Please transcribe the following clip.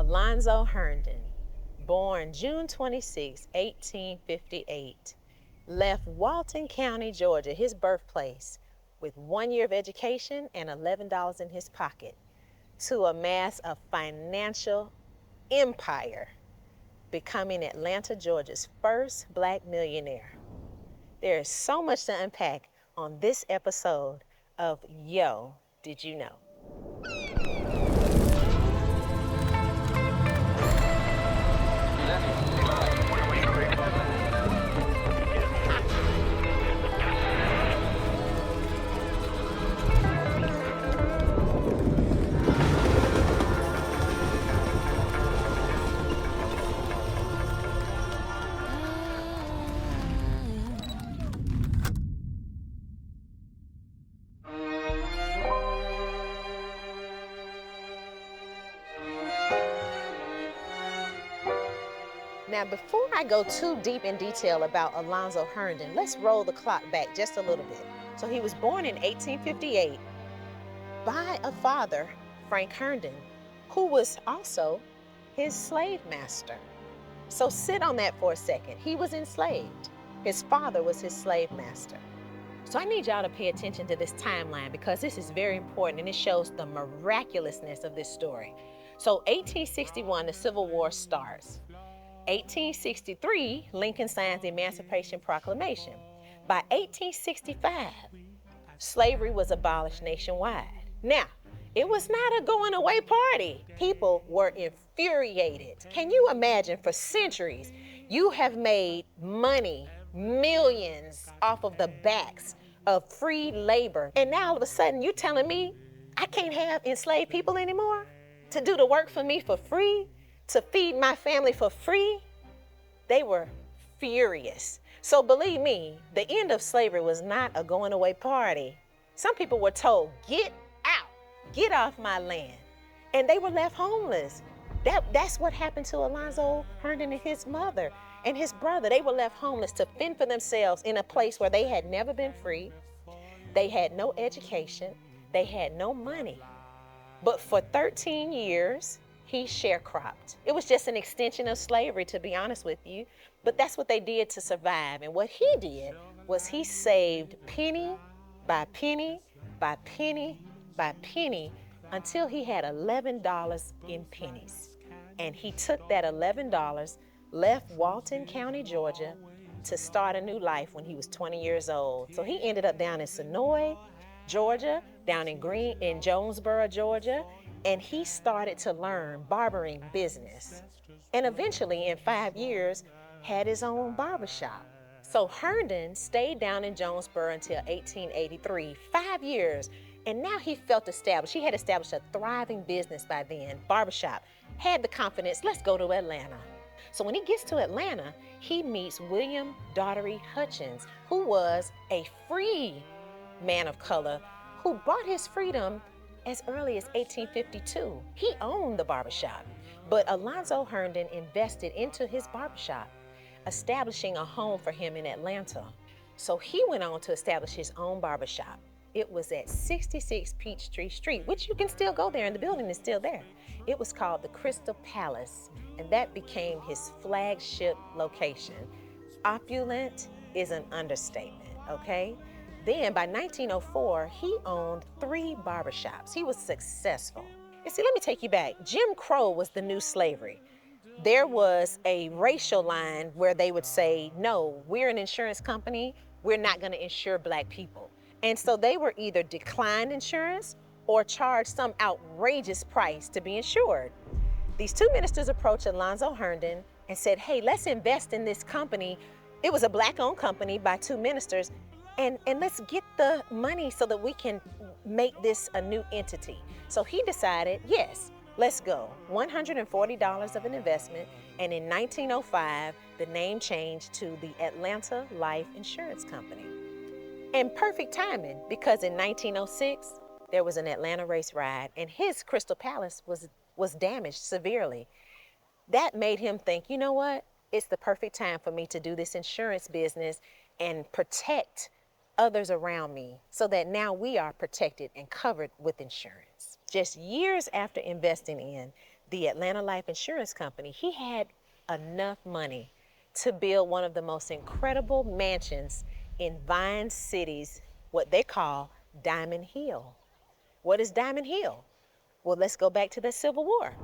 Alonzo Herndon, born June 26, 1858, left Walton County, Georgia, his birthplace, with 1 year of education and $11 in his pocket to amass a financial empire, becoming Atlanta, Georgia's first Black millionaire. There is so much to unpack on this episode of Yo, Did You Know? Now, before I go too deep in detail about Alonzo Herndon, let's roll the clock back just a little bit. So he was born in 1858 by a father, Frank Herndon, who was also his slave master. So sit on that for a second. He was enslaved. His father was his slave master. So I need y'all to pay attention to this timeline because this is very important and it shows the miraculousness of this story. So 1861, the Civil War starts. 1863, Lincoln signs the Emancipation Proclamation. By 1865, slavery was abolished nationwide. Now, it was not a going away party. People were infuriated. Can you imagine, for centuries, you have made money, millions, off of the backs of free labor. And now all of a sudden you telling me I can't have enslaved people anymore to do the work for me for free? To feed my family for free? They were furious. So believe me, the end of slavery was not a going away party. Some people were told, get out, get off my land. And they were left homeless. That's what happened to Alonzo Herndon and his mother and his brother. They were left homeless to fend for themselves in a place where they had never been free. They had no education. They had no money. But for 13 years, he sharecropped. It was just an extension of slavery, to be honest with you, but that's what they did to survive. And what he did was he saved penny by penny by penny by penny until he had $11 in pennies. And he took that $11, left Walton County, Georgia, to start a new life when he was 20 years old. So he ended up down in Sonoy, Georgia, down in Jonesboro, Georgia, and he started to learn barbering business. And eventually, in 5 years, had his own barbershop. So Herndon stayed down in Jonesboro until 1883, 5 years, and now he felt established. He had established a thriving business by then, barbershop, had the confidence, let's go to Atlanta. So when he gets to Atlanta, he meets William Daugherty Hutchins, who was a free man of color who bought his freedom as early as 1852. He owned the barbershop, but Alonzo Herndon invested into his barbershop, establishing a home for him in Atlanta. So he went on to establish his own barbershop. It was at 66 Peachtree Street, which you can still go there, and the building is still there. It was called the Crystal Palace, and that became his flagship location. Opulent is an understatement, okay? Then by 1904, he owned 3 barbershops. He was successful. And see, let me take you back. Jim Crow was the new slavery. There was a racial line where they would say, no, we're an insurance company. We're not going to insure Black people. And so they were either declined insurance or charged some outrageous price to be insured. These 2 ministers approached Alonzo Herndon and said, hey, let's invest in this company. It was a Black-owned company by 2 ministers. And let's get the money so that we can make this a new entity. So he decided, yes, let's go. $140 of an investment. And in 1905, the name changed to the Atlanta Life Insurance Company. And perfect timing, because in 1906, there was an Atlanta race ride and his Crystal Palace was damaged severely. That made him think, you know what? It's the perfect time for me to do this insurance business and protect others around me so that now we are protected and covered with insurance. Just years after investing in the Atlanta Life Insurance Company, he had enough money to build one of the most incredible mansions in Vine City's, what they call Diamond Hill. What is Diamond Hill? Well, let's go back to the Civil War.